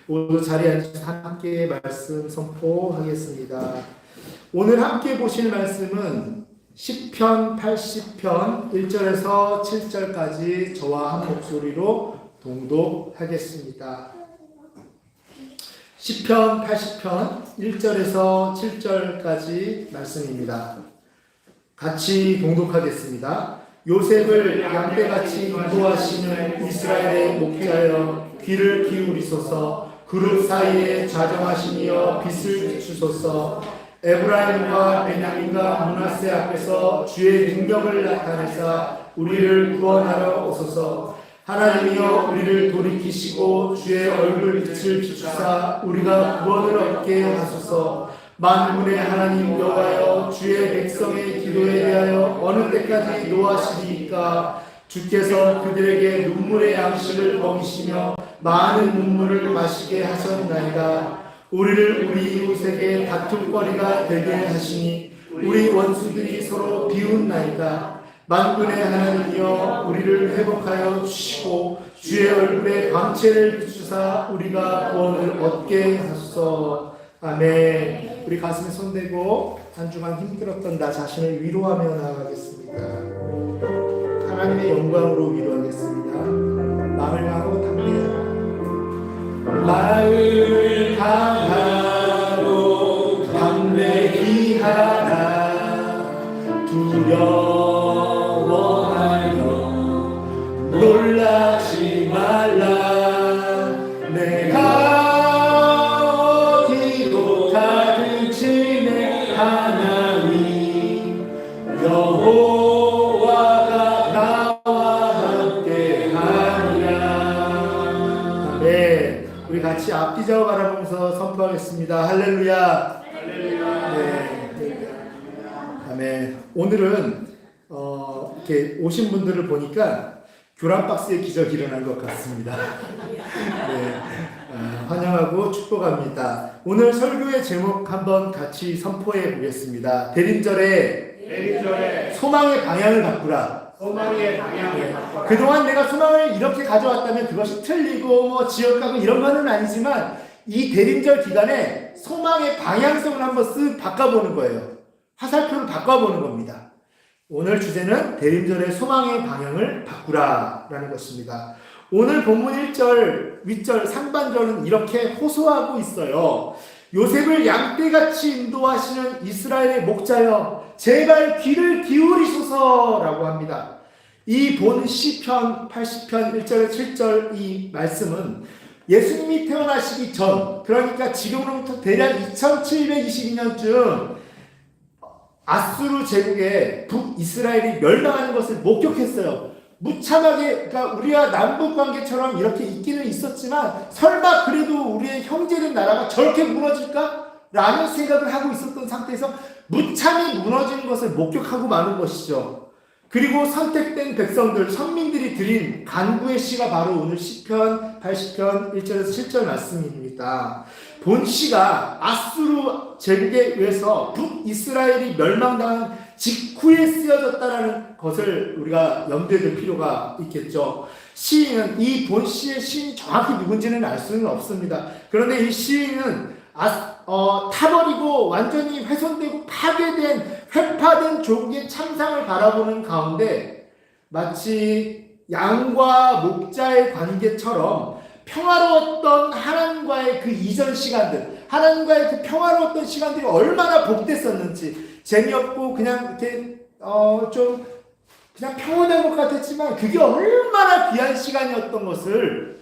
모두 자리에 앉으셔서 함께 말씀 선포하겠습니다. 오늘 함께 보실 말씀은 시편 80편 1절에서 7절까지 저와 한 목소리로 동독하겠습니다. 시편 80편 1절에서 7절까지 말씀입니다. 같이 동독하겠습니다. 요셉을 양떼같이 인도하시는 이스라엘의 목자여 귀를 기울이소서. 그룹 사이에 좌정하시니여 빛을 비추소서. 에브라임과 베냐민과 므낫세 앞에서 주의 능력을 나타내사 우리를 구원하러 오소서. 하나님이여 우리를 돌이키시고 주의 얼굴 빛을 비추사 우리가 구원을 얻게 하소서. 만군의 하나님 여호와여 주의 백성의 기도에 대하여 어느 때까지 노하시리이까. 주께서 그들에게 눈물의 양식을 먹이시며 많은 눈물을 마시게 하셨나이다. 우리를 우리 이웃에게 다툼거리가 되게 하시니 우리 원수들이 서로 비웃나이다. 만군의 하나님이여 우리를 회복하여 주시고 주의 얼굴에 광채를 비추사 우리가 구원을 얻게 하소서. 아멘. 우리 가슴에 손대고 한 주간 힘들었던 나 자신을 위로하며 나아가겠습니다. 하나님의 영광으로 위로하겠습니다. 마음을 향하고 담대하라. 마음을 향하고 담대히 하라. 두려워하여 놀라지 말라. 내가 여호와가 나와 함께하리라. 네, 우리 같이 앞뒤좌우 바라보면서 선포하겠습니다. 할렐루야. 할렐루야. 네, 아멘. 오늘은 이렇게 오신 분들을 보니까 교란 박스의 기적이 일어난 것 같습니다. 네, 환영하고 축복합니다. 오늘 설교의 제목 한번 같이 선포해 보겠습니다. 대림절에 소망의 방향을 바꾸라. 소망의 방향을 바꾸라. 그동안 내가 소망을 이렇게 가져왔다면 그것이 틀리고 지역가고 이런 거는 아니지만 이 대림절 기간에 소망의 방향성을 한번 쓱 바꿔보는 거예요. 화살표를 바꿔보는 겁니다. 오늘 주제는 대림절의 소망의 방향을 바꾸라라는 것입니다. 오늘 본문 1절, 윗절, 상반절은 이렇게 호소하고 있어요. 요셉을 양떼같이 인도하시는 이스라엘의 목자여 제발 귀를 기울이소서라고 합니다. 이 본 시편 80편 1절에 7절 이 말씀은 예수님이 태어나시기 전, 그러니까 지금으로부터 대략 2722년쯤 아수르 제국의 북이스라엘이 멸망하는 것을 목격했어요. 무참하게, 그러니까 우리와 남북 관계처럼 이렇게 있기는 있었지만 설마 그래도 우리의 형제된 나라가 저렇게 무너질까? 라는 생각을 하고 있었던 상태에서 무참히 무너지는 것을 목격하고 마는 것이죠. 그리고 선택된 백성들, 선민들이 드린 간구의 시가 바로 오늘 시편 80편 1절에서 7절 말씀입니다. 본 시가 아수르 제국에 의해서 북이스라엘이 멸망당한 직후에 쓰여졌다는 것을 우리가 염두에 둘 필요가 있겠죠. 시인은 이 본 시의 시인이 정확히 누군지는 알 수는 없습니다. 그런데 이 시인은 타버리고 완전히 훼손되고 파괴된 회파된 조국의 참상을 바라보는 가운데 마치 양과 목자의 관계처럼 평화로웠던 하나님과의 그 이전 시간들, 하나님과의 그 평화로웠던 시간들이 얼마나 복됐었는지, 재미없고 그냥 이렇게 좀 그냥 평온한 것 같았지만 그게 얼마나 귀한 시간이었던 것을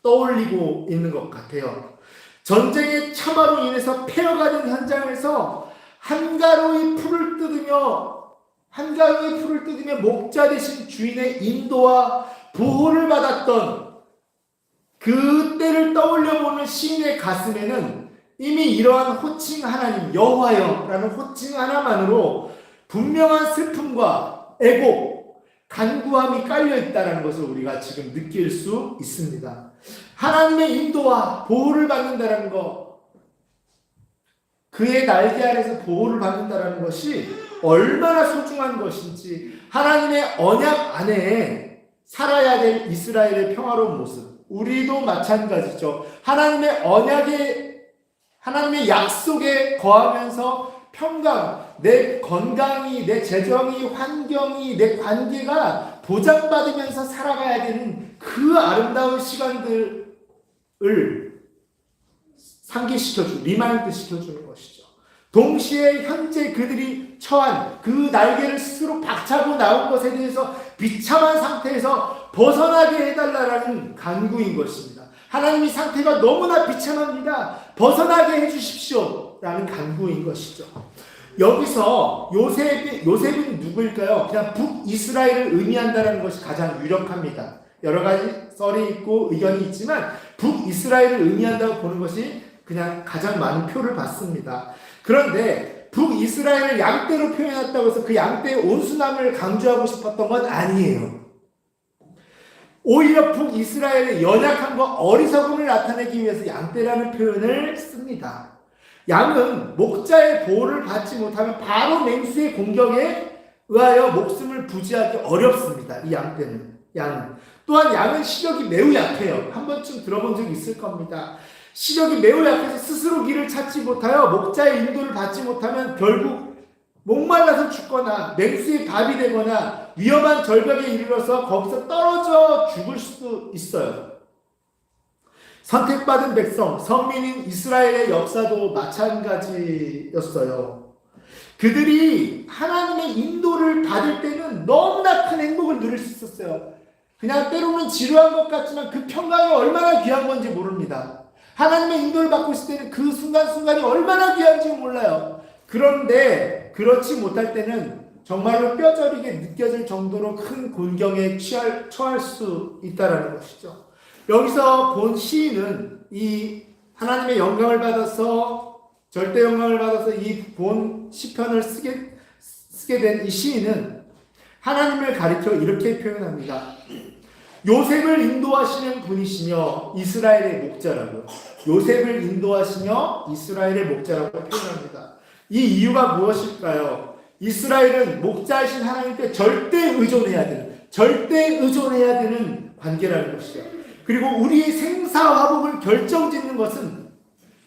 떠올리고 있는 것 같아요. 전쟁의 참화로 인해서 폐허가 된 현장에서 한가로이 풀을 뜯으며 목자 되신 주인의 인도와 보호를 받았던 그때를 떠올려보는 시인의 가슴에는 이미 이러한 호칭 하나님 여호와여라는 호칭 하나만으로 분명한 슬픔과 애곡, 간구함이 깔려있다는 것을 우리가 지금 느낄 수 있습니다. 하나님의 인도와 보호를 받는다는 것, 그의 날개 아래서 보호를 받는다는 것이 얼마나 소중한 것인지, 하나님의 언약 안에 살아야 될 이스라엘의 평화로운 모습, 우리도 마찬가지죠. 하나님의 약속에 거하면서 평강, 내 건강이, 내 재정이, 환경이, 내 관계가 보장받으면서 살아가야 되는 그 아름다운 시간들을 리마인드 시켜주는 것이죠. 동시에 현재 그들이 처한 그 날개를 스스로 박차고 나온 것에 대해서 비참한 상태에서 벗어나게 해달라는 간구인 것입니다. 하나님이 상태가 너무나 비참합니다. 벗어나게 해주십시오. 라는 간구인 것이죠. 여기서 요셉은 누구일까요? 그냥 북이스라엘을 의미한다는 것이 가장 유력합니다. 여러 가지 썰이 있고 의견이 있지만 북이스라엘을 의미한다고 보는 것이 그냥 가장 많은 표를 받습니다. 그런데 북이스라엘을 양떼로 표현했다고 해서 그 양떼의 온순함을 강조하고 싶었던 건 아니에요. 오히려 북이스라엘의 연약함과 어리석음을 나타내기 위해서 양떼라는 표현을 씁니다. 양은 목자의 보호를 받지 못하면 바로 맹수의 공격에 의하여 목숨을 부지하기 어렵습니다. 이 양은. 또한 양은 시력이 매우 약해요. 한 번쯤 들어본 적 있을 겁니다. 시력이 매우 약해서 스스로 길을 찾지 못하여 목자의 인도를 받지 못하면 결국 목말라서 죽거나 맹수의 밥이 되거나 위험한 절벽에 이르러서 거기서 떨어져 죽을 수도 있어요. 선택받은 백성, 선민인 이스라엘의 역사도 마찬가지였어요. 그들이 하나님의 인도를 받을 때는 너무나 큰 행복을 누릴 수 있었어요. 그냥 때로는 지루한 것 같지만 그 평강이 얼마나 귀한 건지 모릅니다. 하나님의 인도를 받고 있을 때는 그 순간순간이 얼마나 귀한지 몰라요. 그런데 그렇지 못할 때는 정말로 뼈저리게 느껴질 정도로 큰 곤경에 처할 수 있다는 것이죠. 여기서 본 시인은 이 하나님의 영광을 받아서 절대 영광을 받아서 이 본 시편을 쓰게 된 이 시인은 하나님을 가리켜 이렇게 표현합니다. 요셉을 인도하시는 분이시며 이스라엘의 목자라고요. 요셉을 인도하시며 이스라엘의 목자라고 표현합니다. 이 이유가 무엇일까요? 이스라엘은 목자이신 하나님께 절대 의존해야 되는 관계라는 것이죠. 그리고 우리의 생사화복을 결정짓는 것은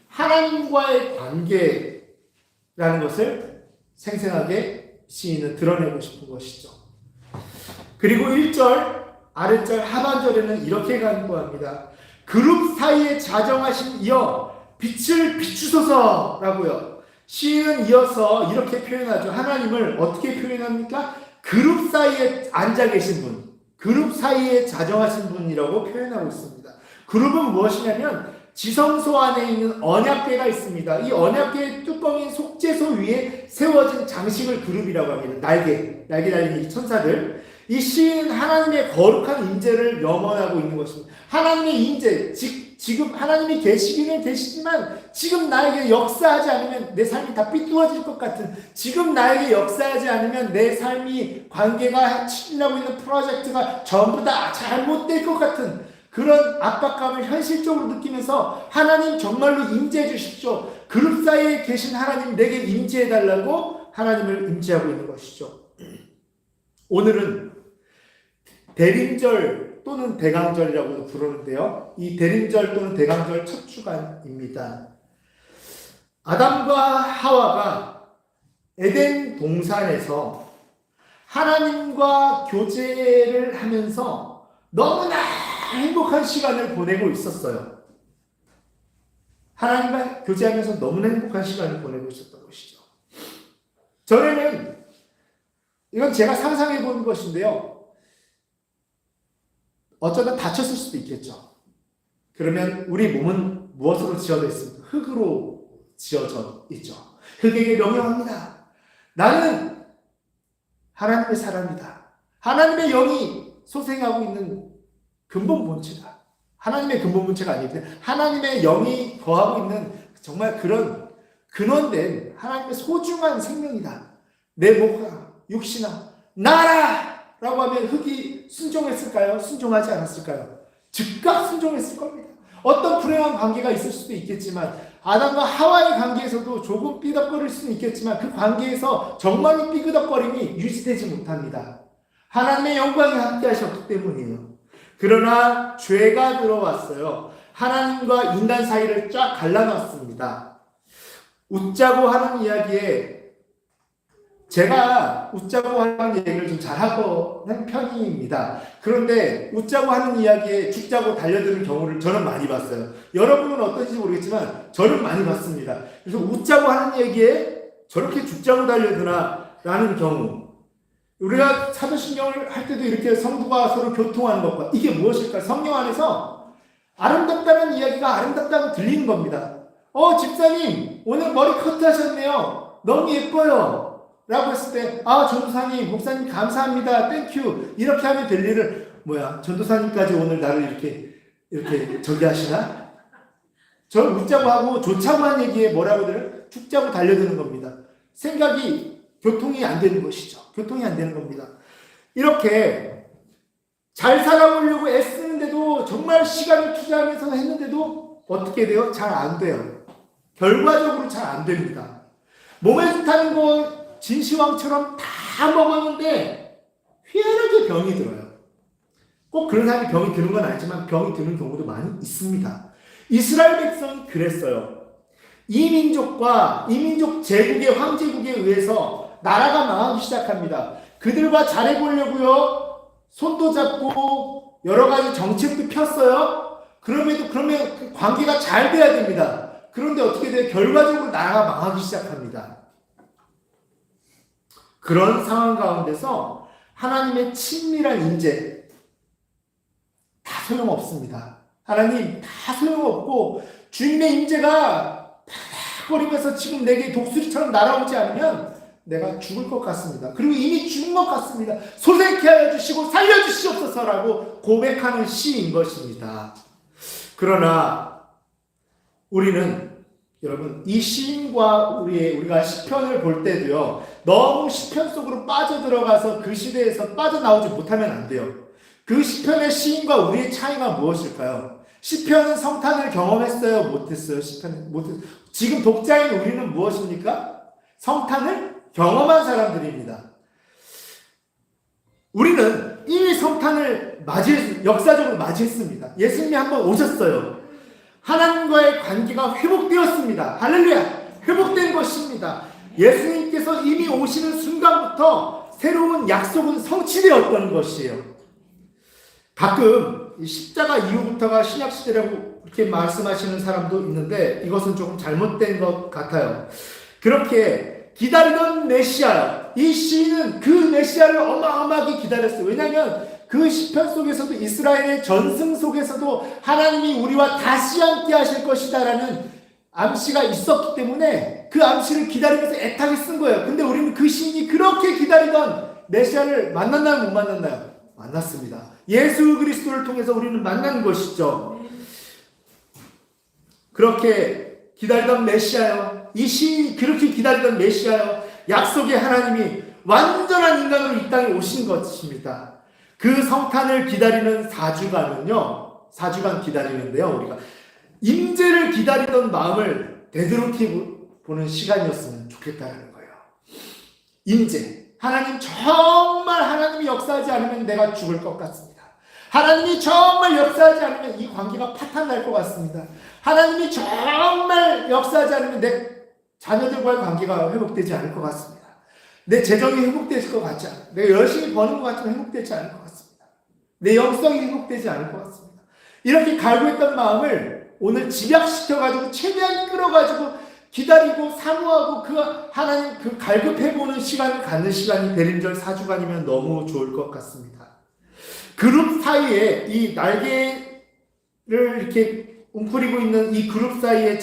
하나님과의 관계라는 것을 생생하게 시인은 드러내고 싶은 것이죠. 그리고 1절 아랫절 하반절에는 이렇게 간구합니다. 그룹 사이에 자정하신 이여 빛을 비추소서라고요. 시인은 이어서 이렇게 표현하죠. 하나님을 어떻게 표현합니까? 그룹 사이에 앉아 계신 분, 그룹 사이에 자정하신 분이라고 표현하고 있습니다. 그룹은 무엇이냐면 지성소 안에 있는 언약궤가 있습니다. 이 언약궤의 뚜껑인 속죄소 위에 세워진 장식을 그룹이라고 합니다. 날개 달린 이 천사들. 이 시인은 하나님의 거룩한 임재를 염원하고 있는 것입니다. 하나님의 임재, 지금 하나님이 계시기는 계시지만 지금 나에게 역사하지 않으면 내 삶이 다 삐뚤어질 것 같은, 지금 나에게 역사하지 않으면 내 삶이 관계가 추진하고 있는 프로젝트가 전부 다 잘못될 것 같은 그런 압박감을 현실적으로 느끼면서 하나님 정말로 임재해 주십시오. 그룹 사이에 계신 하나님 내게 임재해 달라고 하나님을 임재하고 있는 것이죠. 오늘은 대림절 또는 대강절이라고도 부르는데요. 이 대림절 또는 대강절 첫 주간입니다. 아담과 하와가 에덴 동산에서 하나님과 교제를 하면서 너무나 행복한 시간을 보내고 있었어요. 하나님과 교제하면서 너무나 행복한 시간을 보내고 있었던 것이죠. 전에는 이건 제가 상상해 본 것인데요. 어쩌다 다쳤을 수도 있겠죠. 그러면 우리 몸은 무엇으로 지어져 있습니까? 흙으로 지어져 있죠. 흙에게 명령합니다. 나는 하나님의 사람이다. 하나님의 영이 소생하고 있는 근본 본체다. 하나님의 근본 본체가 아니고 하나님의 영이 거하고 있는 정말 그런 근원된 하나님의 소중한 생명이다. 내 목과 육신아 나라! 라고 하면 흙이 순종했을까요? 순종하지 않았을까요? 즉각 순종했을 겁니다. 어떤 불행한 관계가 있을 수도 있겠지만 아담과 하와의 관계에서도 조금 삐덕거릴 수는 있겠지만 그 관계에서 정말로 삐그덕거림이 유지되지 못합니다. 하나님의 영광이 함께 하셨기 때문이에요. 그러나 죄가 들어왔어요. 하나님과 인간 사이를 쫙 갈라놨습니다. 웃자고 하는 이야기에 제가 웃자고 하는 얘기를 좀 잘하는 편입니다. 그런데 웃자고 하는 이야기에 죽자고 달려드는 경우를 저는 많이 봤어요. 여러분은 어떤지 모르겠지만 저는 많이 봤습니다. 그래서 웃자고 하는 얘기에 저렇게 죽자고 달려드나 라는 경우, 우리가 사도신경을 할 때도 이렇게 성도가 서로 교통하는 것과 이게 무엇일까? 성령 안에서 아름답다는 이야기가 아름답다고 들리는 겁니다. 집사님 오늘 머리 커트하셨네요. 너무 예뻐요. 라고 했을 때 전도사님, 목사님 감사합니다. 땡큐. 이렇게 하면 될 일을 전도사님까지 오늘 나를 이렇게 저기 하시나? 저를 웃자고 하고 좋자고 한 얘기에 뭐라고 들어요? 죽자고 달려드는 겁니다. 생각이 교통이 안 되는 것이죠. 교통이 안 되는 겁니다. 이렇게 잘 살아보려고 애쓰는데도 정말 시간을 투자하면서 했는데도 어떻게 돼요? 잘 안 돼요. 결과적으로 잘 안 됩니다. 몸에 좋다는 거 진시황처럼 다 먹었는데 희한하게 병이 들어요. 꼭 그런 사람이 병이 드는 건 아니지만 병이 드는 경우도 많이 있습니다. 이스라엘 백성이 그랬어요. 이민족 제국의 황제국에 의해서 나라가 망하기 시작합니다. 그들과 잘해보려고요. 손도 잡고 여러 가지 정책도 폈어요. 그러면 그 관계가 잘 돼야 됩니다. 그런데 어떻게 돼요? 결과적으로 나라가 망하기 시작합니다. 그런 상황 가운데서 하나님의 친밀한 인재 다 소용없습니다. 하나님 다 소용없고 주님의 인재가 파닥거리면서 지금 내게 독수리처럼 날아오지 않으면 내가 죽을 것 같습니다. 그리고 이미 죽은 것 같습니다. 소생케 하여 주시고 살려주시옵소서라고 고백하는 시인 것입니다. 그러나 우리는 여러분 이 시인과 우리가 시편을 볼 때도요, 너무 시편 속으로 빠져들어가서 그 시대에서 빠져나오지 못하면 안 돼요. 그 시편의 시인과 우리의 차이가 무엇일까요? 시편은 성탄을 경험했어요? 못했어요? 시편은 못했어요. 지금 독자인 우리는 무엇입니까? 성탄을 경험한 사람들입니다. 우리는 이미 성탄을 역사적으로 맞이했습니다. 예수님이 한번 오셨어요. 하나님과의 관계가 회복되었습니다. 할렐루야! 회복된 것입니다. 예수님께서 이미 오시는 순간부터 새로운 약속은 성취되었던 것이에요. 가끔 십자가 이후부터가 신약시대라고 이렇게 말씀하시는 사람도 있는데 이것은 조금 잘못된 것 같아요. 그렇게 기다리던 메시아, 이 시인은 그 메시아를 어마어마하게 기다렸어요. 왜냐하면 그 시편 속에서도 이스라엘의 전승 속에서도 하나님이 우리와 다시 함께 하실 것이다라는 암시가 있었기 때문에 그 암시를 기다리면서 애타게 쓴 거예요. 근데 우리는 그 시인이 그렇게 기다리던 메시아를 만났나요? 못 만났나요? 만났습니다. 예수 그리스도를 통해서 우리는 만난 것이죠. 그렇게 기다리던 메시아요. 이 시인이 그렇게 기다리던 메시아요. 약속의 하나님이 완전한 인간으로 이 땅에 오신 것입니다. 그 성탄을 기다리는 4주간 기다리는데요. 우리가 임재를 기다리던 마음을 되돌이켜보는 시간이었으면 좋겠다는 거예요. 임재. 하나님이 역사하지 않으면 내가 죽을 것 같습니다. 하나님이 정말 역사하지 않으면 이 관계가 파탄날 것 같습니다. 하나님이 정말 역사하지 않으면 내 자녀들과의 관계가 회복되지 않을 것 같습니다. 내 재정이 회복되실 것 같지 않아요. 내가 열심히 버는 것 같지만 회복되지 않을 것 같습니다. 내 영성이 회복되지 않을 것 같습니다. 이렇게 갈구했던 마음을 오늘 집약시켜가지고 최대한 끌어가지고 기다리고 사모하고 하나님 갈급해보는 시간을 갖는 시간이 대림절 4주간이면 너무 좋을 것 같습니다. 그룹 사이에 이 날개를 이렇게 웅크리고 있는 이 그룹 사이에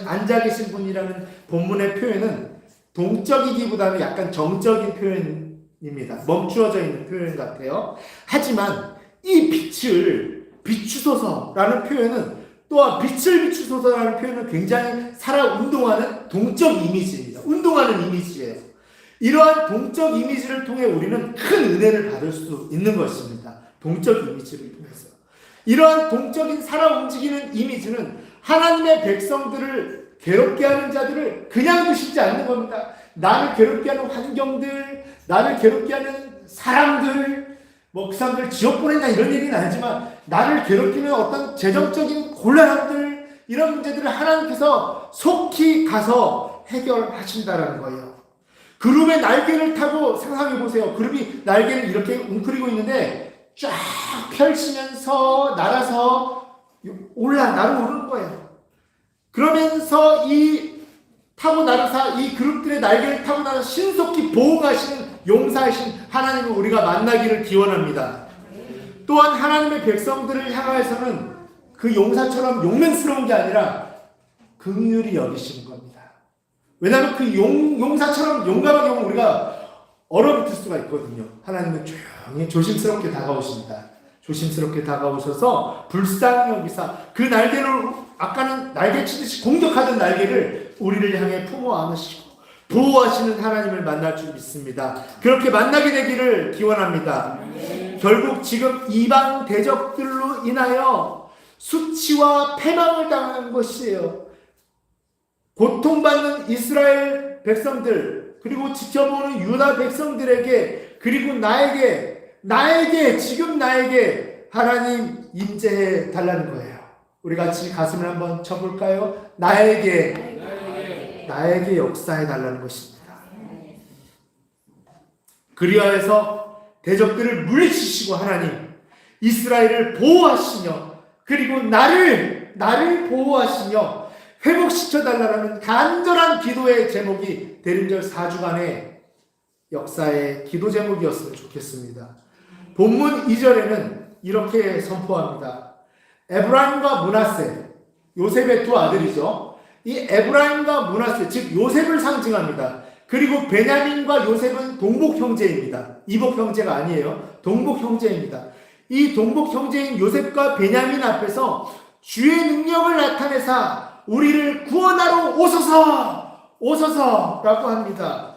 앉아 계신 분이라는 본문의 표현은 동적이기보다는 약간 정적인 표현입니다. 멈추어져 있는 표현 같아요. 하지만 이 빛을 비추소서라는 표현은 또한 빛을 비추소서라는 표현은 굉장히 운동하는 동적 이미지입니다. 운동하는 이미지예요. 이러한 동적 이미지를 통해 우리는 큰 은혜를 받을 수 있는 것입니다. 동적 이미지를 통해서. 이러한 동적인 움직이는 이미지는 하나님의 백성들을 괴롭게 하는 자들을 그냥 두시지 않는 겁니다. 나를 괴롭게 하는 환경들, 나를 괴롭게 하는 사람들, 뭐 그 사람들 지옥 보낸다 이런 얘기는 아니지만 나를 괴롭히는 어떤 재정적인 곤란함들 이런 문제들을 하나님께서 속히 가서 해결하신다라는 거예요. 그룹의 날개를 타고 상상해 보세요. 그룹이 날개를 이렇게 웅크리고 있는데 쫙 펼치면서 날아서 날아오르는 거예요. 그러면서 이 타고 날아서 이 그룹들의 날개를 타고 나서 신속히 보호하시는 용사이신 하나님을 우리가 만나기를 기원합니다. 또한 하나님의 백성들을 향하여서는 그 용사처럼 용맹스러운 게 아니라 긍휼히 여기시는 겁니다. 왜냐하면 그 용사처럼 용감하게 오면 우리가 얼어붙을 수가 있거든요. 하나님은 조용히 조심스럽게 다가오십니다. 조심스럽게 다가오셔서 불쌍히 여기사 그 날개를 아까는 날개치듯이 공격하던 날개를 우리를 향해 품어 안으시고 보호하시는 하나님을 만날 줄 믿습니다. 그렇게 만나게 되기를 기원합니다. 결국 지금 이방 대적들로 인하여 수치와 패망을 당하는 것이에요. 고통받는 이스라엘 백성들 그리고 지켜보는 유다 백성들에게 그리고 지금 나에게 하나님 임재해 달라는 거예요. 우리 같이 가슴을 한번 쳐볼까요? 나에게 역사해 달라는 것입니다. 그리하여서 대적들을 물리치시고 하나님 이스라엘을 보호하시며 그리고 나를 보호하시며 회복시켜 달라는 간절한 기도의 제목이 대림절 4주간의 역사의 기도 제목이었으면 좋겠습니다. 본문 2절에는 이렇게 선포합니다. 에브라임과 므낫세, 요셉의 두 아들이죠. 이 에브라임과 므낫세, 즉 요셉을 상징합니다. 그리고 베냐민과 요셉은 동복 형제입니다. 이복 형제가 아니에요. 동복 형제입니다. 이 동복 형제인 요셉과 베냐민 앞에서 주의 능력을 나타내사 우리를 구원하러 오소서라고 합니다.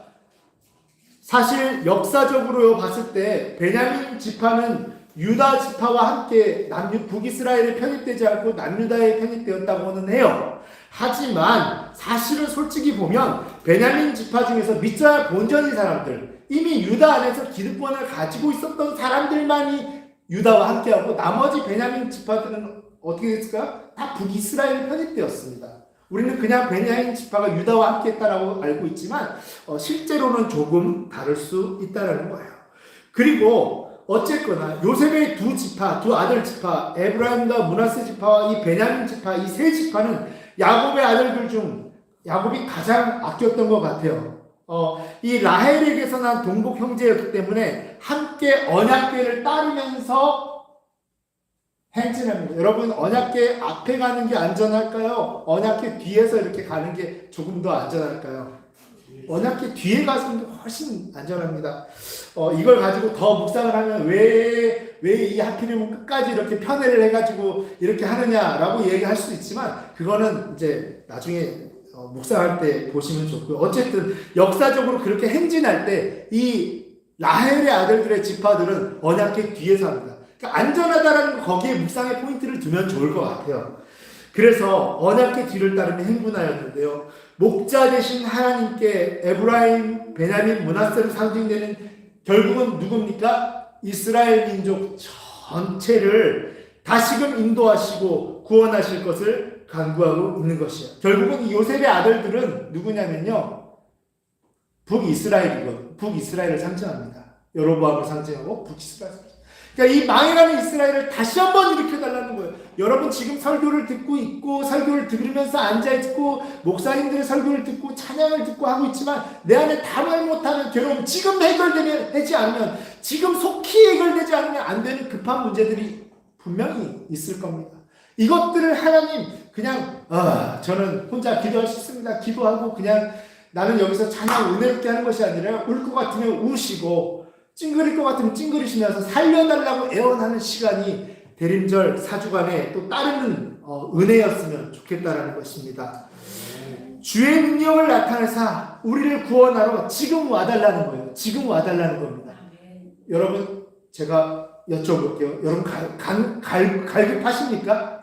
사실 역사적으로 봤을 때 베냐민 지파는 유다 지파와 함께 북이스라엘에 편입되지 않고 남유다에 편입되었다고는 해요. 하지만 사실은 솔직히 보면 베냐민 지파 중에서 믿져야 본전인 사람들, 이미 유다 안에서 기득권을 가지고 있었던 사람들만이 유다와 함께하고 나머지 베냐민 지파들은 어떻게 됐을까요? 다 북이스라엘에 편입되었습니다. 우리는 그냥 베냐민 지파가 유다와 함께했다라고 알고 있지만 실제로는 조금 다를 수 있다는 거예요. 그리고 어쨌거나 요셉의 두 아들 지파, 에브라임과 므낫세 지파와 이 베냐민 지파, 이 세 지파는 야곱의 아들들 중 야곱이 가장 아꼈던 것 같아요. 이 라헬에게서 난 동복 형제였기 때문에 함께 언약궤를 따르면서 행진합니다. 여러분, 언약궤 앞에 가는 게 안전할까요? 언약궤 뒤에서 이렇게 가는 게 조금 더 안전할까요? 언약궤 뒤에 가서 훨씬 안전합니다. 이걸 가지고 더 묵상을 하면 왜 이 하필이면 끝까지 이렇게 편애를 해가지고 이렇게 하느냐라고 얘기할 수 있지만 그거는 이제 나중에 묵상할 때 보시면 좋고요. 어쨌든 역사적으로 그렇게 행진할 때 이 라헬의 아들들의 지파들은 언약궤 뒤에서 합니다. 그러니까 안전하다라는 거기에 묵상의 포인트를 두면 좋을 것 같아요. 그래서 언약궤 뒤를 따르며 행군하였는데요. 목자 되신 하나님께 에브라임, 베냐민, 므낫세로 상징되는 결국은 누굽니까? 이스라엘 민족 전체를 다시금 인도하시고 구원하실 것을 간구하고 있는 것이에요. 결국은 이 요셉의 아들들은 누구냐면요. 북이스라엘을 상징합니다. 여로보암을 상징하고 북이스라엘. 그러니까 이 망해가는 이스라엘을 다시 한번 일으켜달라는 거예요. 여러분 지금 설교를 듣고 있고 설교를 들으면서 앉아있고 목사님들의 설교를 듣고 찬양을 듣고 하고 있지만 내 안에 담을 못하는 괴로움, 지금 되지 않으면, 지금 속히 해결되지 않으면 안 되는 급한 문제들이 분명히 있을 겁니다. 이것들을 하나님 그냥 저는 혼자 기도할 수 있습니다. 기도하고 그냥 나는 여기서 찬양 은혜롭게 하는 것이 아니라 울 것 같으면 우시고 찡그릴 것 같으면 찡그리시면서 살려달라고 애원하는 시간이 대림절 4주간에 또 따르는 은혜였으면 좋겠다라는 것입니다. 주의 능력을 나타내사 우리를 구원하러 지금 와달라는 거예요. 지금 와달라는 겁니다. 여러분 제가 여쭤볼게요. 여러분 갈급하십니까?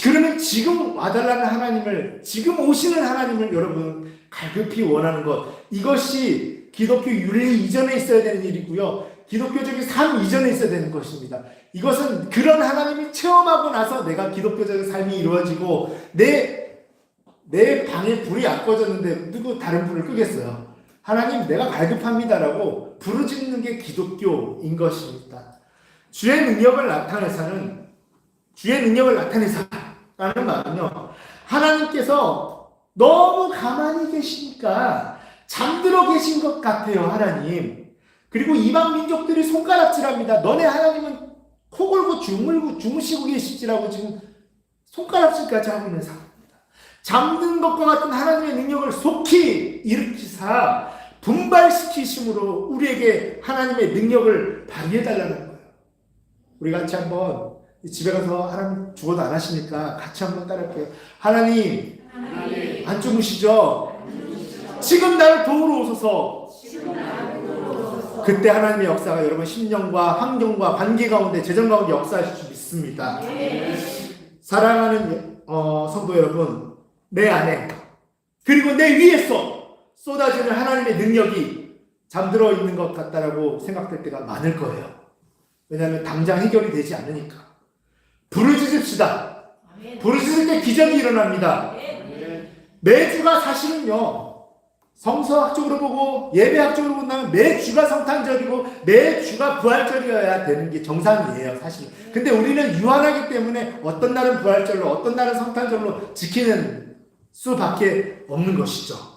그러면 지금 와달라는 하나님을, 지금 오시는 하나님을 여러분 갈급히 원하는 것, 이것이 기독교 윤리 이전에 있어야 되는 일이고요. 기독교적인 삶 이전에 있어야 되는 것입니다. 이것은 그런 하나님이 체험하고 나서 내가 기독교적인 삶이 이루어지고 내 방에 불이 안 꺼졌는데 누구 다른 불을 끄겠어요? 하나님 내가 갈급합니다라고 부르짖는 게 기독교인 것입니다. 주의 능력을 나타내사라는 말은요, 하나님께서 너무 가만히 계시니까 잠들어 계신 것 같아요, 하나님. 그리고 이방 민족들이 손가락질합니다. 너네 하나님은 코 골고 주무시고 계시지라고 지금 손가락질까지 하고 있는 상황입니다. 잠든 것과 같은 하나님의 능력을 속히 일으키사 분발시키심으로 우리에게 하나님의 능력을 발휘해달라는 거예요. 우리 같이 한번 집에 가서 하나님 죽어도 안 하시니까 같이 한번 따라할게요. 하나님 안 주무시죠? 지금 나를 도우러 오소서. 그때 하나님의 역사가 여러분 심령과 환경과 관계 가운데 재정 가운데 역사하실 줄 믿습니다. 사랑하는 성도 여러분, 내 안에 그리고 내 위에서 쏟아지는 하나님의 능력이 잠들어 있는 것 같다라고 생각될 때가 많을 거예요. 왜냐하면 당장 해결이 되지 않으니까. 부르짖읍시다. 부르짖을 때 기적이 일어납니다. 매주가 사실은요, 성서학적으로 보고 예배학적으로 본다면 매주가 성탄절이고 매주가 부활절이어야 되는 게 정상이에요, 사실. 근데 우리는 유한하기 때문에 어떤 날은 부활절로 어떤 날은 성탄절로 지키는 수밖에 없는 것이죠.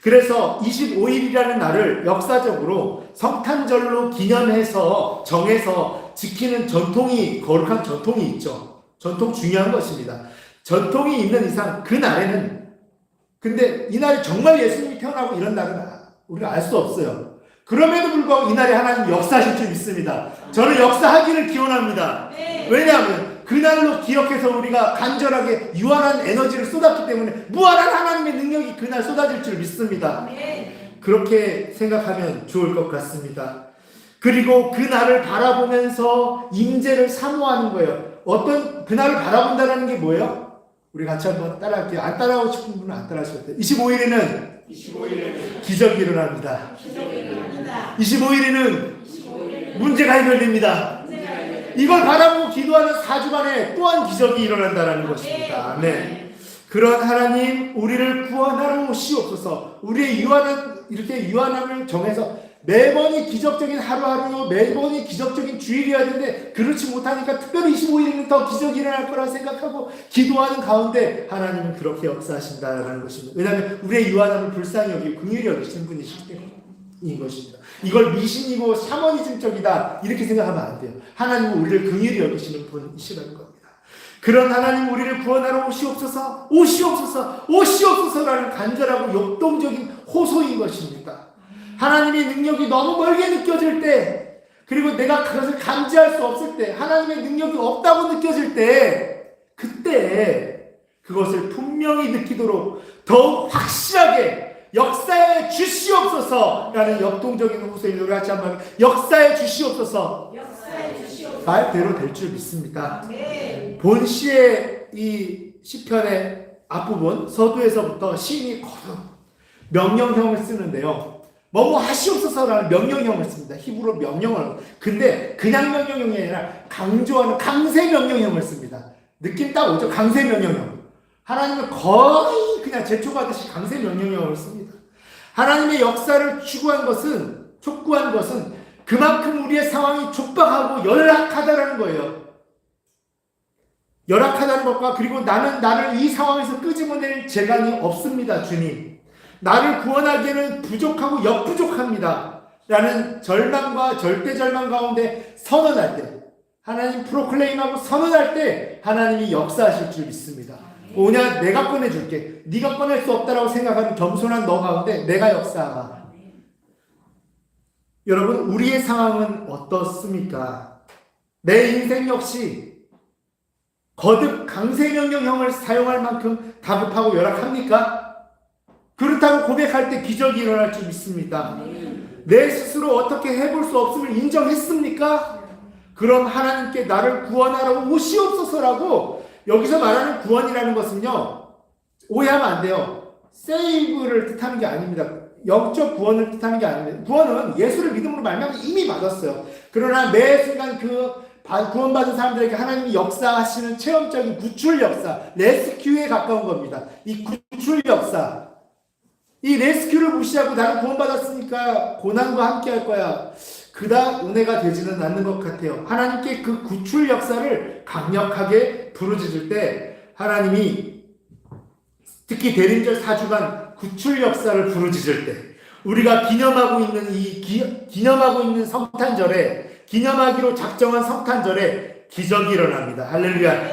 그래서 25일이라는 날을 역사적으로 성탄절로 기념해서 정해서 지키는 전통이, 거룩한 전통이 있죠. 전통 중요한 것입니다. 전통이 있는 이상 그 날에는, 근데 이 날이 정말 예수님이 태어나고 이런 날은 우리가 알 수 없어요. 그럼에도 불구하고 이 날에 하나님 역사하실 줄 믿습니다. 저는 역사하기를 기원합니다. 왜냐하면 그날로 기억해서 우리가 간절하게 유한한 에너지를 쏟았기 때문에 무한한 하나님의 능력이 그날 쏟아질 줄 믿습니다. 그렇게 생각하면 좋을 것 같습니다. 그리고 그날을 바라보면서 임재를 사모하는 거예요. 어떤 그날을 바라본다는 게 뭐예요? 우리 같이 한번 따라할게요. 안 따라하고 싶은 분은 안 따라하셔도 돼요. 25일에는 기적이 일어납니다. 25일에는 문제가 해결됩니다. 이걸 바라보고 기도하는 4주간에 또한 기적이 일어난다는 것입니다. 네. 그런 하나님, 우리를 구원하러 오시옵소서. 우리의 이렇게 유한함을 정해서 매번이 기적적인 하루하루, 매번이 기적적인 주일이어야 되는데 그렇지 못하니까 특별히 25일에는 더 기적이 일어날 거라 생각하고 기도하는 가운데 하나님은 그렇게 역사하신다는 것입니다. 왜냐하면 우리의 유한함을 불쌍히 여기고 긍휼히 여기시는 분이시기 때문인 것입니다. 이걸 미신이고 샤머니즘적이다 이렇게 생각하면 안 돼요. 하나님은 우리를 긍휼히 여기시는 분이시라는 겁니다. 그런 하나님, 우리를 구원하러 오시옵소서, 오시옵소서, 오시옵소서라는 간절하고 역동적인 호소인 것입니다. 하나님의 능력이 너무 멀게 느껴질 때, 그리고 내가 그것을 감지할 수 없을 때, 하나님의 능력이 없다고 느껴질 때, 그때 그것을 분명히 느끼도록 더욱 확실하게 역사에 주시옵소서라는 역동적인 호소를 우리 같이 한번 역사에 주시옵소서. 말대로 될 줄 믿습니다. 본 시의 이 시편의 앞부분 서두에서부터 시인이 거듭 명령형을 쓰는데요. 뭐뭐 하시옵소서라는 명령형을 씁니다. 히브리어 명령을. 근데 그냥 명령형이 아니라 강조하는 강세 명령형을 씁니다. 느낌 딱 오죠? 강세 명령형. 하나님은 거의 그냥 제초하듯이 강세 명령형을 씁니다. 하나님의 역사를 촉구한 것은 그만큼 우리의 상황이 촉박하고 열악하다라는 거예요. 열악하다는 것과, 그리고 나를 이 상황에서 끄집어낼 재간이 없습니다, 주님. 나를 구원하기에는 부족하고 역부족합니다. 라는 절망과 절대 절망 가운데 선언할 때, 하나님 프로클레임하고 선언할 때 하나님이 역사하실 줄 믿습니다. 오냐, 내가 꺼내줄게. 네가 꺼낼 수 없다라고 생각하는 겸손한 너 가운데 내가 역사하마. 여러분, 우리의 상황은 어떻습니까? 내 인생 역시 거듭 강세명령형을 사용할 만큼 다급하고 열악합니까? 그렇다고 고백할 때 기적이 일어날 줄 믿습니다. 내 스스로 어떻게 해볼 수 없음을 인정했습니까? 그럼 하나님께 나를 구원하러 오시옵소서라고, 여기서 말하는 구원이라는 것은요, 오해하면 안 돼요. 세이브를 뜻하는 게 아닙니다. 영적 구원을 뜻하는 게 아닙니다. 구원은 예수를 믿음으로 말미암아 이미 받았어요. 그러나 매 순간 구원받은 사람들에게 하나님이 역사하시는 체험적인 구출 역사, 레스큐에 가까운 겁니다. 이 구출 역사, 이 레스큐를 무시하고 나는 구원받았으니까 고난과 함께 할 거야, 그다 은혜가 되지는 않는 것 같아요. 하나님께 그 구출 역사를 강력하게 부르짖을 때 하나님이 특히 대림절 4주간 구출 역사를 부르짖을 때 우리가 기념하고 있는 성탄절에, 기념하기로 작정한 성탄절에 기적이 일어납니다. 할렐루야.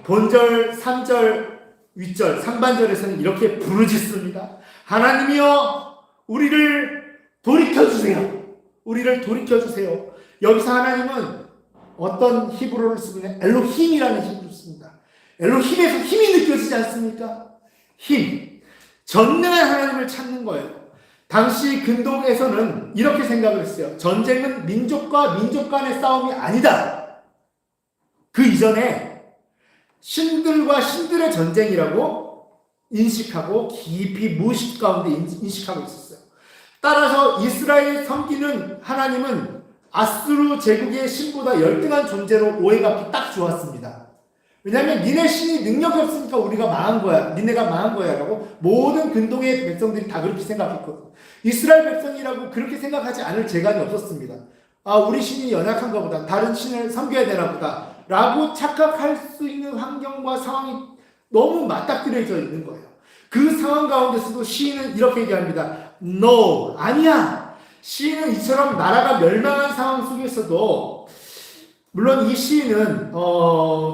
본절, 3절, 윗절, 상반절에서는 이렇게 부르짖습니다. 하나님이여, 우리를 돌이켜주세요. 우리를 돌이켜주세요. 여기서 하나님은 어떤 히브리어를 쓰고 있냐? 엘로힘이라는 히브리어를 씁니다. 엘로힘에서 힘이 느껴지지 않습니까? 힘. 전능한 하나님을 찾는 거예요. 당시 근동에서는 이렇게 생각을 했어요. 전쟁은 민족과 민족 간의 싸움이 아니다. 그 이전에 신들과 신들의 전쟁이라고 인식하고 깊이 무의식 가운데 인식하고 있었어요. 따라서 이스라엘 섬기는 하나님은 아수르 제국의 신보다 열등한 존재로 오해받기 딱 좋았습니다. 왜냐하면 니네 신이 능력이 없으니까 우리가 망한 거야, 니네가 망한 거야 라고 모든 근동의 백성들이 다 그렇게 생각했거든요. 이스라엘 백성이라고 그렇게 생각하지 않을 재간이 없었습니다. 아, 우리 신이 연약한가 보다, 다른 신을 섬겨야 되나 보다 라고 착각할 수 있는 환경과 상황이 너무 맞닥뜨려져 있는 거예요. 그 상황 가운데서도 시인은 이렇게 얘기합니다. No, 아니야. 시인은 이처럼 나라가 멸망한 상황 속에서도, 물론 이 시인은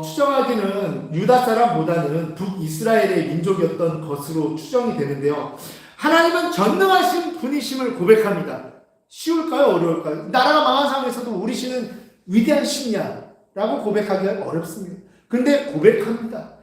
추정하기는 유다 사람보다는 북이스라엘의 민족이었던 것으로 추정이 되는데요. 하나님은 전능하신 분이심을 고백합니다. 쉬울까요? 어려울까요? 나라가 망한 상황에서도 우리 신은 위대한 신이야 라고 고백하기가 어렵습니다. 근데 고백합니다.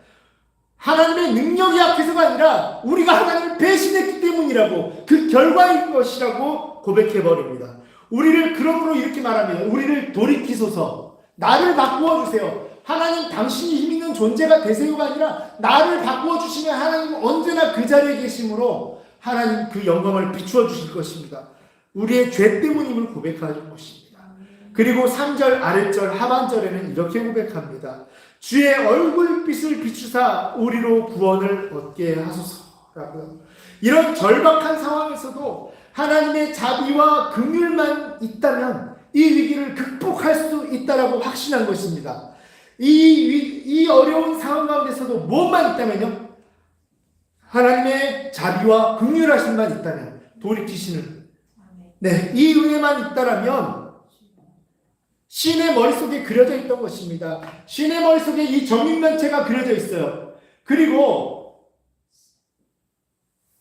하나님의 능력이 약해서가 아니라 우리가 하나님을 배신했기 때문이라고, 그 결과인 것이라고 고백해버립니다. 우리를 그러므로 이렇게 말합니다. 우리를 돌이키소서, 나를 바꾸어 주세요. 하나님, 당신이 힘 있는 존재가 되세요가 아니라 나를 바꾸어 주시면 하나님은 언제나 그 자리에 계심으로 하나님 그 영광을 비추어 주실 것입니다. 우리의 죄 때문임을 고백하는 것입니다. 그리고 3절 아랫절 하반절에는 이렇게 고백합니다. 주의 얼굴빛을 비추사 우리로 구원을 얻게 하소서라고요. 이런 절박한 상황에서도 하나님의 자비와 긍휼만 있다면 이 위기를 극복할 수 있다라고 확신한 것입니다. 이 어려운 상황 가운데서도 무엇만 있다면요? 하나님의 자비와 긍휼하심만 있다면, 돌이키시는, 네, 이 은혜만 있다라면 신의 머릿속에 그려져 있던 것입니다. 신의 머릿속에 이 정육면체가 그려져 있어요. 그리고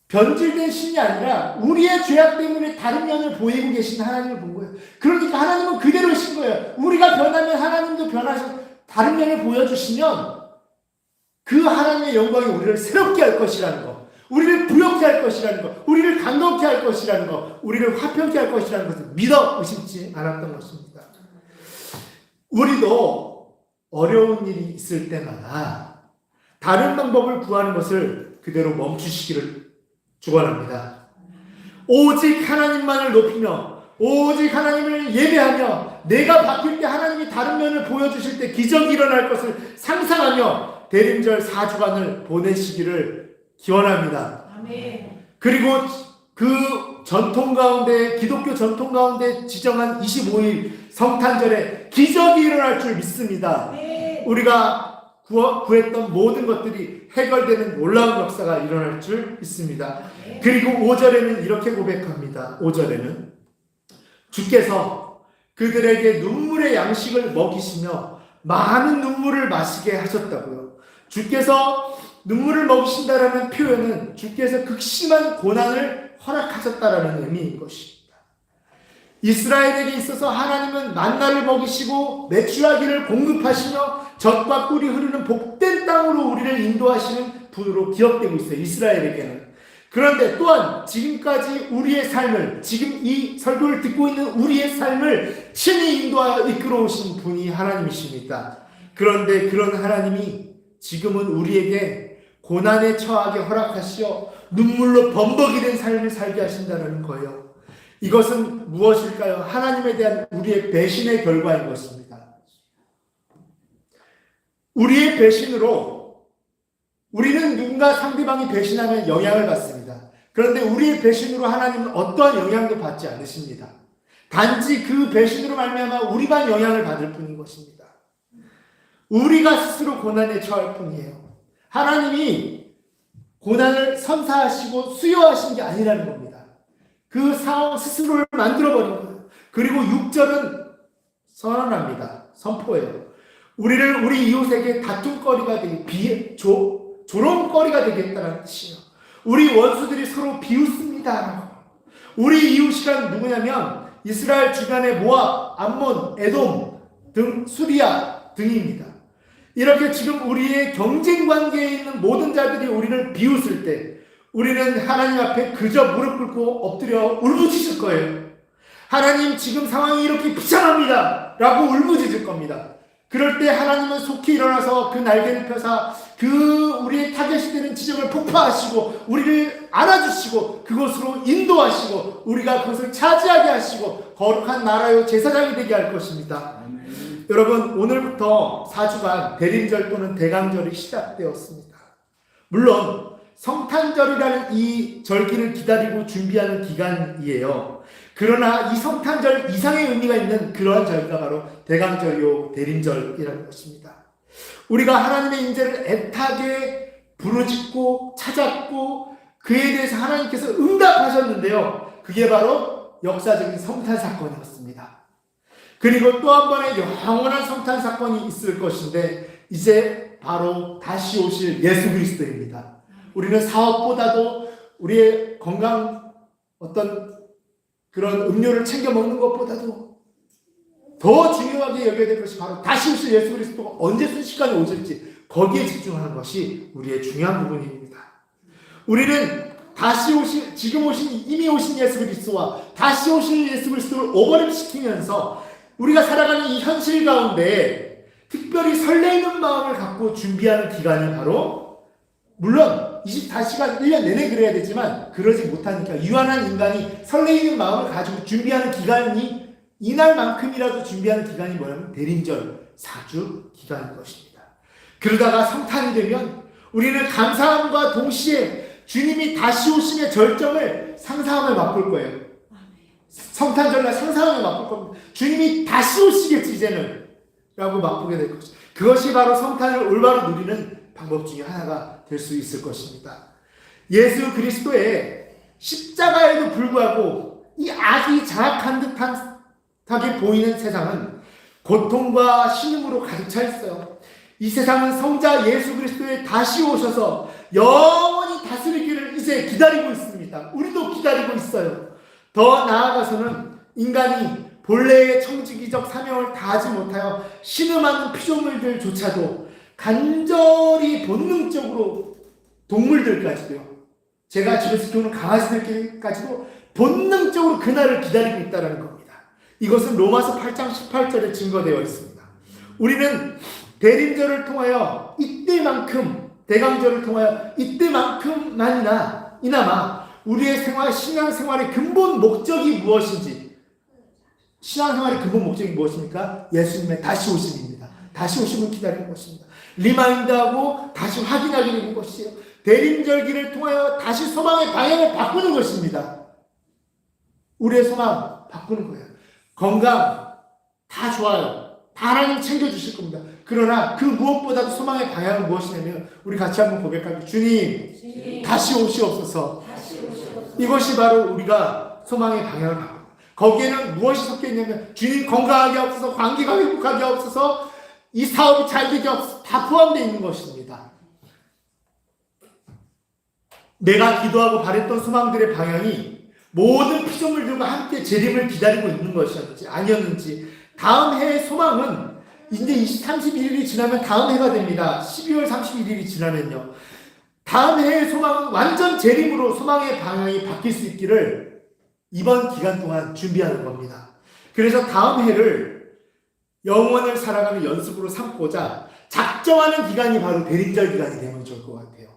변질된 신이 아니라 우리의 죄악 때문에 다른 면을 보이고 계신 하나님을 본 거예요. 그러니까 하나님은 그대로신 거예요. 우리가 변하면 하나님도 변하셔서 다른 면을 보여주시면 그 하나님의 영광이 우리를 새롭게 할 것이라는 것, 우리를 부욕케 할 것이라는 것, 우리를 감동케 할 것이라는 것, 우리를 화평케 할 것이라는 것을 믿어 의심치 않았던 것입니다. 우리도 어려운 일이 있을 때마다 다른 방법을 구하는 것을 그대로 멈추시기를 축원합니다. 오직 하나님만을 높이며 오직 하나님을 예배하며 내가 바뀔 때 하나님이 다른 면을 보여주실 때 기적이 일어날 것을 상상하며 대림절 4주간을 보내시기를 기원합니다. 아멘. 그리고 그 전통 가운데, 기독교 전통 가운데 지정한 25일 성탄절에 기적이 일어날 줄 믿습니다. 아멘. 우리가 구했던 모든 것들이 해결되는 놀라운 역사가 일어날 줄 믿습니다. 아멘. 그리고 5절에는 이렇게 고백합니다. 5절에는 주께서 그들에게 눈물의 양식을 먹이시며 많은 눈물을 마시게 하셨다고요. 주께서 눈물을 먹이신다라는 표현은 주께서 극심한 고난을 허락하셨다라는 의미인 것입니다. 이스라엘에게 있어서 하나님은 만나를 먹이시고 메추라기를 공급하시며 젖과 꿀이 흐르는 복된 땅으로 우리를 인도하시는 분으로 기억되고 있어요. 이스라엘에게는. 그런데 또한 지금까지 우리의 삶을, 지금 이 설교를 듣고 있는 우리의 삶을 친히 인도하여 이끌어오신 분이 하나님이십니다. 그런데 그런 하나님이 지금은 우리에게 고난에 처하게 허락하시어 눈물로 범벅이 된 삶을 살게 하신다는 거예요. 이것은 무엇일까요? 하나님에 대한 우리의 배신의 결과인 것입니다. 우리의 배신으로 우리는 누군가 상대방이 배신하면 영향을 받습니다. 그런데 우리의 배신으로 하나님은 어떠한 영향도 받지 않으십니다. 단지 그 배신으로 말미암아 우리만 영향을 받을 뿐인 것입니다. 우리가 스스로 고난에 처할 뿐이에요. 하나님이 고난을 선사하시고 수여하신 게 아니라는 겁니다. 그 상황 스스로를 만들어버린 거예요. 그리고 6절은 선언합니다. 선포해요. 우리를 우리 이웃에게 다툼거리가 되게 조롱거리가 되겠다는 뜻이에요. 우리 원수들이 서로 비웃습니다. 우리 이웃이란 누구냐면 이스라엘 주변의 모압, 암몬, 에돔 등 수리아 등입니다. 이렇게 지금 우리의 경쟁 관계에 있는 모든 자들이 우리를 비웃을 때 우리는 하나님 앞에 그저 무릎 꿇고 엎드려 울부짖을 거예요. 하나님, 지금 상황이 이렇게 비참합니다 라고 울부짖을 겁니다. 그럴 때 하나님은 속히 일어나서 그 날개를 펴사 그 우리의 타겟이 되는 지점을 폭파하시고 우리를 안아주시고 그곳으로 인도하시고 우리가 그것을 차지하게 하시고 거룩한 나라의 제사장이 되게 할 것입니다. 여러분, 오늘부터 4주간 대림절 또는 대강절이 시작되었습니다. 물론 성탄절이라는 이 절기를 기다리고 준비하는 기간이에요. 그러나 이 성탄절 이상의 의미가 있는 그러한 절기가 바로 대강절이요 대림절이라는 것입니다. 우리가 하나님의 인재를 애타게 부르짖고 찾았고 그에 대해서 하나님께서 응답하셨는데요. 그게 바로 역사적인 성탄 사건이었습니다. 그리고 또 한 번의 영원한 성탄 사건이 있을 것인데 이제 바로 다시 오실 예수 그리스도입니다. 우리는 사업보다도 우리의 건강 어떤 그런 음료를 챙겨 먹는 것보다도 더 중요하게 여겨야 될 것이 바로 다시 오실 예수 그리스도가 언제 순식간에 오실지 거기에 집중하는 것이 우리의 중요한 부분입니다. 우리는 다시 오실, 지금 오신, 이미 오신 예수 그리스도와 다시 오실 예수 그리스도를 오버랩시키면서 우리가 살아가는 이 현실 가운데 특별히 설레이는 마음을 갖고 준비하는 기간이 바로, 물론 24시간 1년 내내 그래야 되지만 그러지 못하니까 유한한 인간이 설레이는 마음을 가지고 준비하는 기간이 이날만큼이라도 준비하는 기간이 뭐냐면 대림절 4주 기간인 것입니다. 그러다가 성탄이 되면 우리는 감사함과 동시에 주님이 다시 오심의 절정을 상상함을 맛볼 거예요. 성탄절날 상상함을 맛볼 겁니다. 주님이 다시 오시겠지 이제는 라고 맛보게 될 것입니다. 그것이 바로 성탄을 올바로 누리는 방법 중에 하나가 될 수 있을 것입니다. 예수 그리스도의 십자가에도 불구하고 이 악이 장악한 듯하게 보이는 세상은 고통과 신음으로 가득 차 있어요. 이 세상은 성자 예수 그리스도의 다시 오셔서 영원히 다스리기를 이제 기다리고 있습니다. 우리도 기다리고 있어요. 더 나아가서는 인간이 본래의 청지기적 사명을 다하지 못하여 신음하는 피조물들조차도 간절히 본능적으로 동물들까지도요. 제가 집에서 키우는 강아지들까지도 본능적으로 그날을 기다리고 있다는 겁니다. 이것은 로마서 8장 18절에 증거되어 있습니다. 우리는 대림절을 통하여 이때만큼, 대강절을 통하여 이때만큼만이나 이나마 우리의 신앙생활의 근본 목적이 무엇인지, 신앙생활의 근본 목적이 무엇입니까? 예수님의 다시 오심입니다. 다시 오심을 기다리는 것입니다. 리마인드하고 다시 확인하게 되는 것이에요. 대림절기를 통하여 다시 소망의 방향을 바꾸는 것입니다. 우리의 소망 바꾸는 거예요. 건강 다 좋아요. 다 하나님 챙겨주실 겁니다. 그러나 그 무엇보다도 소망의 방향은 무엇이냐면 우리 같이 한번 고백할게요. 주님, 다시 오시옵소서. 이것이 바로 우리가 소망의 방향을 바꾸는, 거기에는 무엇이 섞여 있냐면 주님 건강하게 하옵소서, 관계가 회복하게 하옵소서, 이 사업이 잘 되게 하옵소서, 다 포함되어 있는 것입니다. 내가 기도하고 바랬던 소망들의 방향이 모든 피조물들과 함께 재림을 기다리고 있는 것이었는지 아니었는지, 다음 해의 소망은 이제 31일이 지나면 다음 해가 됩니다. 12월 31일이 지나면요. 다음 해의 소망은 완전 재림으로 소망의 방향이 바뀔 수 있기를 이번 기간 동안 준비하는 겁니다. 그래서 다음 해를 영원을 살아가는 연습으로 삼고자 작정하는 기간이 바로 대림절 기간이 되면 좋을 것 같아요.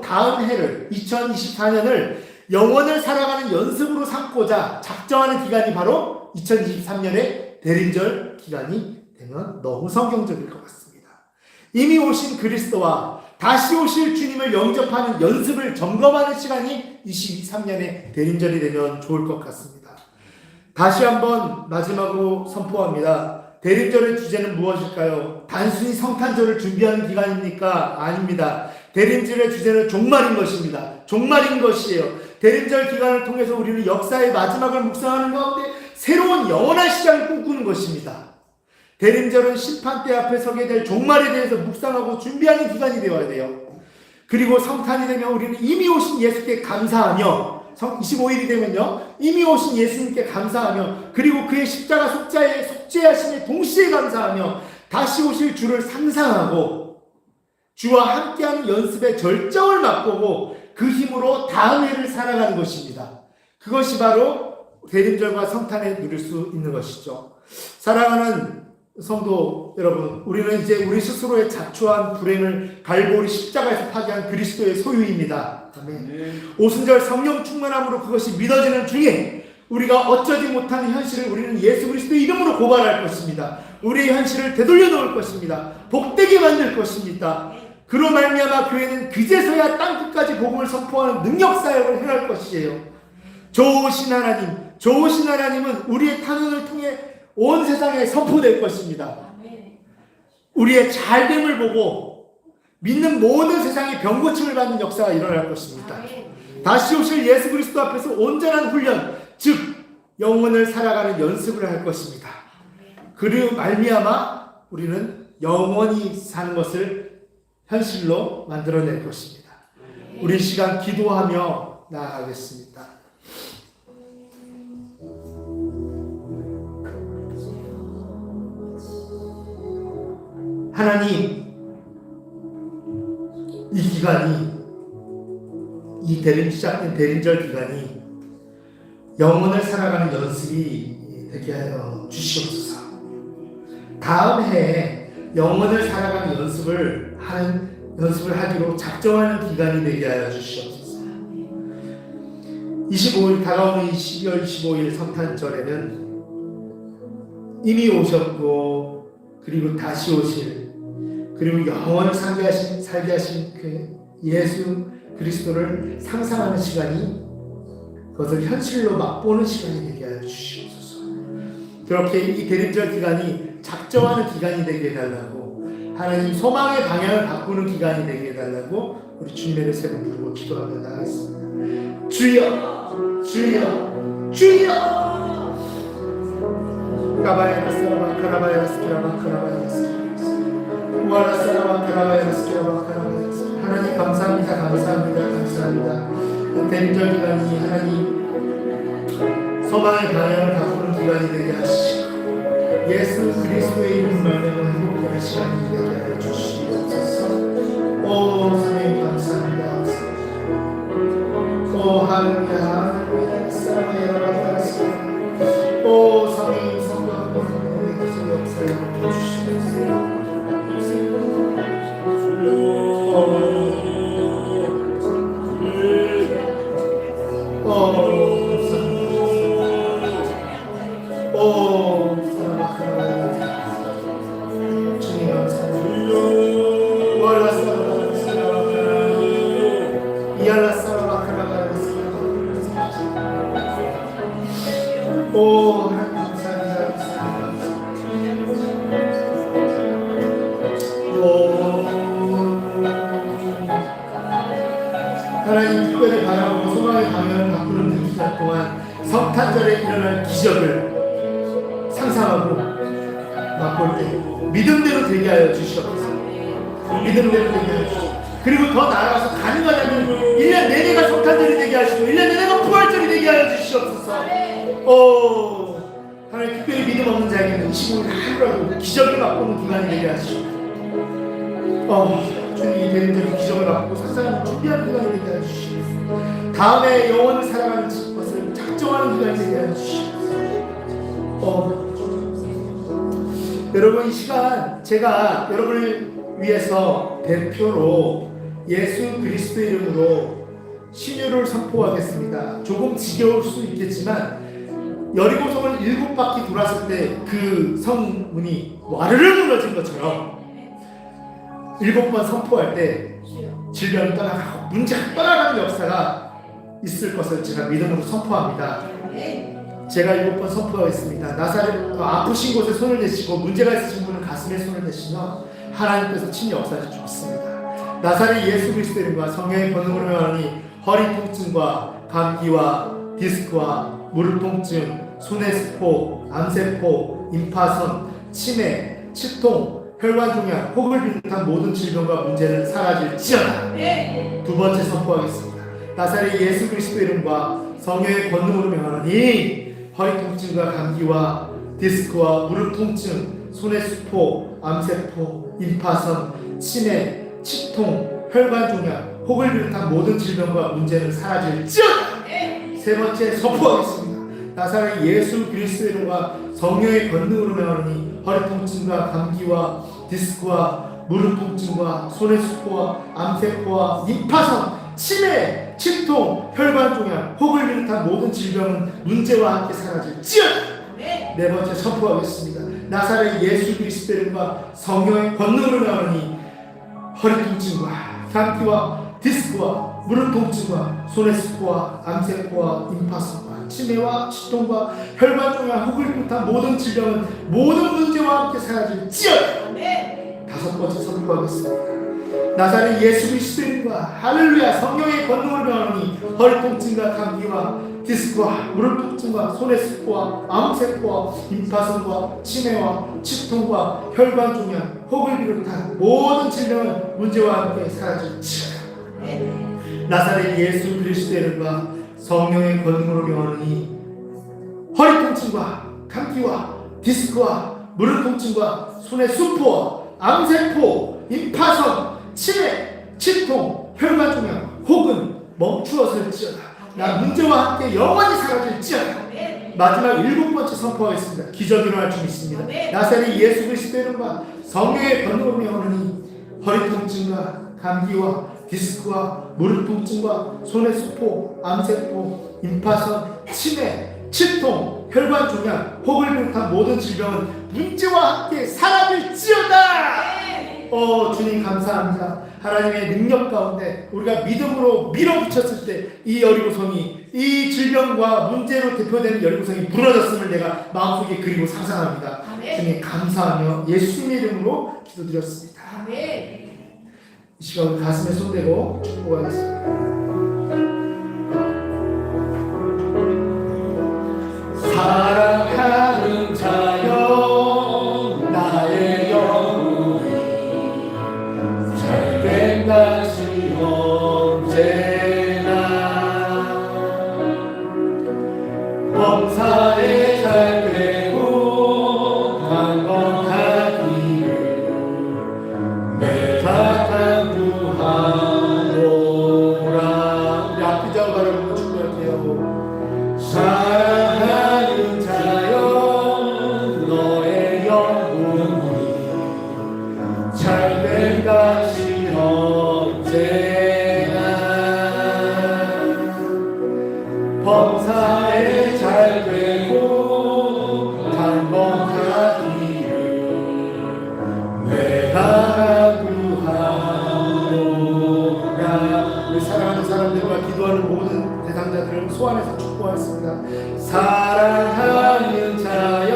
다음 해를 2024년을 영혼을 살아가는 연습으로 삼고자 작정하는 기간이 바로 2023년의 대림절 기간이 되면 너무 성경적일 것 같습니다. 이미 오신 그리스도와 다시 오실 주님을 영접하는 연습을 점검하는 시간이 2023년의 대림절이 되면 좋을 것 같습니다. 다시 한번 마지막으로 선포합니다. 대림절의 주제는 무엇일까요? 단순히 성탄절을 준비하는 기간입니까? 아닙니다. 대림절의 주제는 종말인 것입니다. 종말인 것이에요. 대림절 기간을 통해서 우리는 역사의 마지막을 묵상하는 가운데 새로운 영원한 시작을 꿈꾸는 것입니다. 대림절은 심판대 앞에 서게 될 종말에 대해서 묵상하고 준비하는 기간이 되어야 돼요. 그리고 성탄이 되면 우리는 이미 오신 예수께 감사하며 25일이 되면요 이미 오신 예수님께 감사하며 그리고 그의 십자가 속죄하심에 동시에 감사하며 다시 오실 주를 상상하고 주와 함께하는 연습의 절정을 맛보고 그 힘으로 다음 해를 살아가는 것입니다. 그것이 바로 대림절과 성탄에 누릴 수 있는 것이죠. 사랑하는 성도 여러분, 우리는 이제 우리 스스로의 자초한 불행을 갈보리 십자가에서 파괴한 그리스도의 소유입니다. 아멘. 오순절 성령 충만함으로 그것이 믿어지는 중에 우리가 어쩌지 못하는 현실을 우리는 예수 그리스도의 이름으로 고발할 것입니다. 우리의 현실을 되돌려 놓을 것입니다. 복되게 만들 것입니다. 그로 말미암아 교회는 그제서야 땅끝까지 복음을 선포하는 능력 사역을 행할 것이에요. 좋으신 하나님은 우리의 탄원을 통해 온 세상에 선포될 것입니다. 우리의 잘됨을 보고 믿는 모든 세상이 병고침을 받는 역사가 일어날 것입니다. 다시 오실 예수 그리스도 앞에서 온전한 훈련, 즉 영혼을 살아가는 연습을 할 것입니다. 그리고 말미암아 우리는 영원히 사는 것을 현실로 만들어낼 것입니다. 우리 시간 기도하며 나아가겠습니다. 하나님, 이 기간이, 시작된 대림절 기간이 영혼을 살아가는 연습이 되게 하여 주시옵소서. 다음 해에 영혼을 살아가는 연습을 하기로 작정하는 기간이 되게 하여 주시옵소서. 25일, 다가오는 12월 25일 성탄절에는 이미 오셨고 그리고 다시 오실 그리고 영원을 살게 하신 그 예수 그리스도를 상상하는 시간이 그것을 현실로 맛보는 시간이 되게 하여 주시옵소서. 그렇게 이 대림절 기간이 작정하는 기간이 되게 해달라고, 하나님 소망의 방향을 바꾸는 기간이 되게 해달라고 우리 주님의 세번 부르고 기도하며 나가겠습니다. 주여, 주여, 주여. 가바야라스라마 카라바야라스키라마 카라바야라스키 우아라스라마 카라바야라스키라마 카라바야라스키. 하나님 감사합니다. 대림절 기간이 하나님 소망의 방향을 바꾸는 기간이 되게 하시고 예수 그리스도의 이름 말미암아 행복한 시간이 되게 하여 주시옵소서. 오 하나님 감사합니다. 오 할렐루야. 오 성령 성도하고 우리 기술 역사에 주시옵소서. 하나님 특별히 바라보고 소망의 방향을 바꾸는 이 시간 동안 성탄절에 일어날 기적을 상상하고 맛볼 때 믿음대로 되게 하여 주시옵소서. 믿음대로 되게 하여 주시옵소서. 그리고 더 나아가서 가능하다면 1년 내내가 성탄절이 되게 하시고 1년 내내가 부활절이 되게 하여 주시옵소서. 하나님 특별히 믿음 없는 자에게는 25일 하루라도 기적을 맛보는 기간이 되게 하시고 주님이 대림절의 기적을 맛보고 상상하는 준비하는 기간이 되게 하여 주시옵소서. 다음에 영혼을 살아가는 것을 작정하는 기간이 되게 하여 주시옵소서. 여러분 이 시간 제가 여러분을 위해서 대표로 예수 그리스도 이름으로 신유를 선포하겠습니다. 조금 지겨울 수 있겠지만 여리고성을 7바퀴 돌았을 때 그 성문이 와르르 무너진 것처럼 7번 선포할 때 질병이 떠나가고 문제가 떠나가는 역사가 있을 것을 제가 믿음으로 선포합니다. 제가 7번 선포하겠습니다. 나사렛 아프신 곳에 손을 대시고 문제가 있으신 분은 가슴에 손을 대시면 하나님께서 친히 역사하실 줄 믿습니다. 나사렛 예수 그리스도 이름과 성령의 권능으로 명하니 허리 통증과 감기와 디스크와 무릎 통증, 손의 스포, 암세포, 임파선, 치매, 치통, 혈관종양, 혹을 비롯한 모든 질병과 문제는 사라질지어다. 두 번째 선포하겠습니다. 나사렛 예수 그리스도 이름과 성령의 권능으로 명하니 허리 통증과 감기와 디스크와 무릎 통증, 손의 수포, 암세포, 임파선, 치매, 치통, 혈관종양, 혹을 비롯한 모든 질병과 문제는 사라질지어다. 세 번째 선포하겠습니다. 나사렛 예수 그리스도 이름과 성령의 권능으로 명하니 허리 통증과 감기와 디스크와 무릎 통증과 손의 수포와 암세포와 임파선, 치매, 치통, 혈관종양, 혹을 비롯한 모든 질병은 문제와 함께 사라질지어다. 네 번째 선포하겠습니다. 나사렛 예수 그리스도 이름과 성령의 권능으로 명하니 허리 통증과 감기와 디스크와 무릎 통증과 손의 스포와 암세포와 임파선과 치매와 치통과 혈관종양, 혹을 비롯한 모든 질병은 모든 문제와 함께 사라질지어다. 다섯 번째 선포하겠습니다. 나사렛 예수 그리스도 이름과 할렐루야 성령의 권능으로 명하니 허리 통증과 감기와 디스크와 무릎 통증과 손의 스포와 암세포와 임파선과 치매와 치통과 혈관종양, 혹을 비롯한 모든 질병은 문제와 함께 사라질지어다. 나사렛 예수 그리스도 이름과 성령의 권능으로 명하니 허리 통증과 감기와 디스크와 무릎 통증과 손의 수포와 암세포, 임파선, 치매, 치통, 혈관종양, 혹은 멈추어설지어다. 나 문제와 함께 영원히 사라질지어다. 마지막 7번째 선포하겠습니다. 기적이 일어날 줄 믿습니다. 나사렛 예수 그리스도 이름과 성령의 권능으로 명하니 허리 통증과 감기와 디스크와 무릎 통증과 손의 수포, 암세포, 임파선, 치매, 치통, 혈관종양, 혹을 비롯한 모든 질병은 문제와 함께 사라질지어다. 주님 감사합니다. 하나님의 능력 가운데 우리가 믿음으로 밀어붙였을 때 이 여리고성이, 이 질병과 문제로 대표되는 여리고성이 무너졌음을 내가 마음속에 그리고 상상합니다. 주님 감사하며 예수님의 이름으로 기도드렸습니다. 이 시간 가슴에 손대고 축복하겠습니다. 사랑하는 자여 나의 영혼이 잘된 것이 언제나 범사에 잘 되고 강건하기를 내가 간구하노라. 우리 앞뒤자고 바라보고 축복할게요. 사랑하는 자여 너의 영혼이 잘된 것이 언제나 범사에 잘 되고 강건하기를 내가 간구하노라. 우리 사랑하는 사람들과 기도하는 모든 대상자들을 소환해서 축복하겠습니다. 사랑하는 자여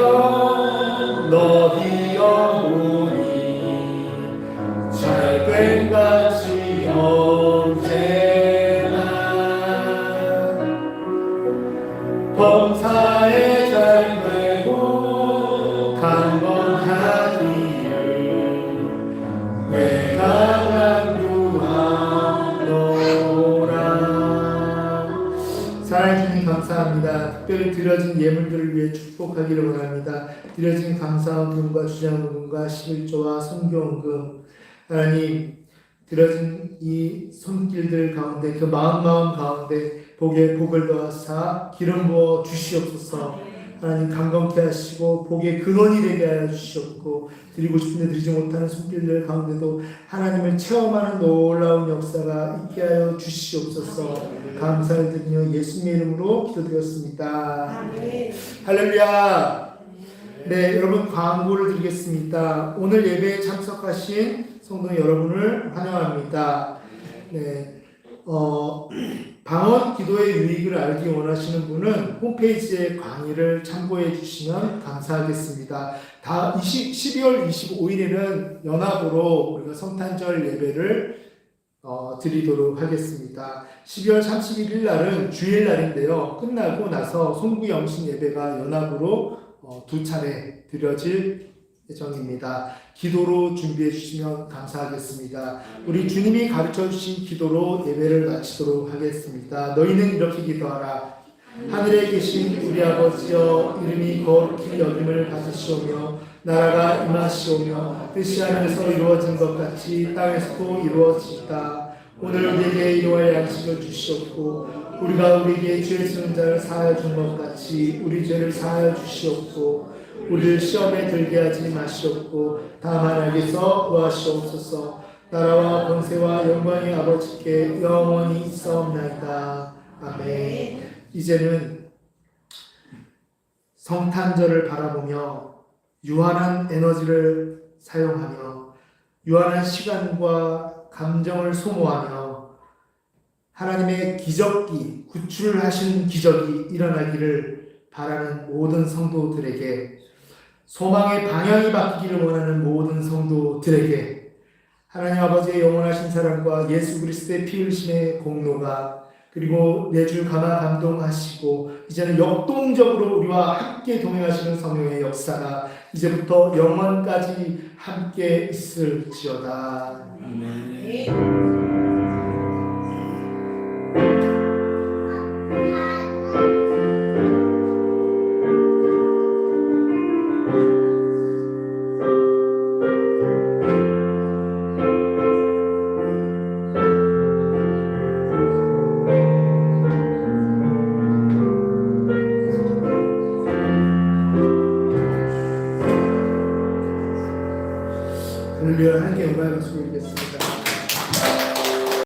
너희 영혼이 잘된 것이 언제나 범사에 잘 되고 강건하기를 내가 간구하노라. 사랑해 주님 감사합니다. 특별히 드려진 예물들을 위해 축복하기를 원합니다. 드려진 감사원금과 주장원금과 11조와 선교원금, 하나님 드려진 이 손길들 가운데 그 마음 가운데 복에 복을 더하사 기름 부어 주시옵소서. 하나님 강건케 하시고 복의 근원이 되게 하여 주시옵고 드리고 싶은데 드리지 못하는 손길들 가운데도 하나님을 체험하는 놀라운 역사가 있게 하여 주시옵소서. 감사를 드리며 예수님의 이름으로 기도드렸습니다. 할렐루야. 네, 여러분 광고를 드리겠습니다. 오늘 예배에 참석하신 성도 여러분을 환영합니다. 네, 방언 기도의 유익을 알기 원하시는 분은 홈페이지의 강의를 참고해 주시면 감사하겠습니다. 12월 25일에는 연합으로 우리가 성탄절 예배를 드리도록 하겠습니다. 12월 31일 날은 주일날인데요. 끝나고 나서 송구영신 예배가 연합으로 두 차례 드려질 예정입니다. 기도로 준비해 주시면 감사하겠습니다. 우리 주님이 가르쳐 주신 기도로 예배를 마치도록 하겠습니다. 너희는 이렇게 기도하라. 하늘에 계신 우리 아버지여, 이름이 거룩히 여김을 받으시오며 나라가 임하시오며 뜻이 하늘에서 이루어진 것 같이 땅에서도 이루어지이다. 오늘 우리에게 일용할 양식을 주시옵고 우리가 우리에게 죄 지은 자를 사하여 준 것 같이 우리 죄를 사하여 주시옵고 우리를 시험에 들게 하지 마시옵고 다만 악에서 구하시옵소서. 나라와 권세와 영광이 아버지께 영원히 있사옵나이다. 아멘. 이제는 성탄절을 바라보며 유한한 에너지를 사용하며 유한한 시간과 감정을 소모하며 하나님의 기적이 구출하신 기적이 일어나기를 바라는 모든 성도들에게, 소망의 방향이 바뀌기를 원하는 모든 성도들에게 하나님 아버지의 영원하신 사랑과 예수 그리스도의 피 흘리심의 공로가, 그리고 내주 감화 감동하시고 이제는 역동적으로 우리와 함께 동행하시는 성령의 역사가 이제부터 영원까지 함께 있을지어다. 아멘. 할렐루야. 함께 영광을 받으시겠습니다.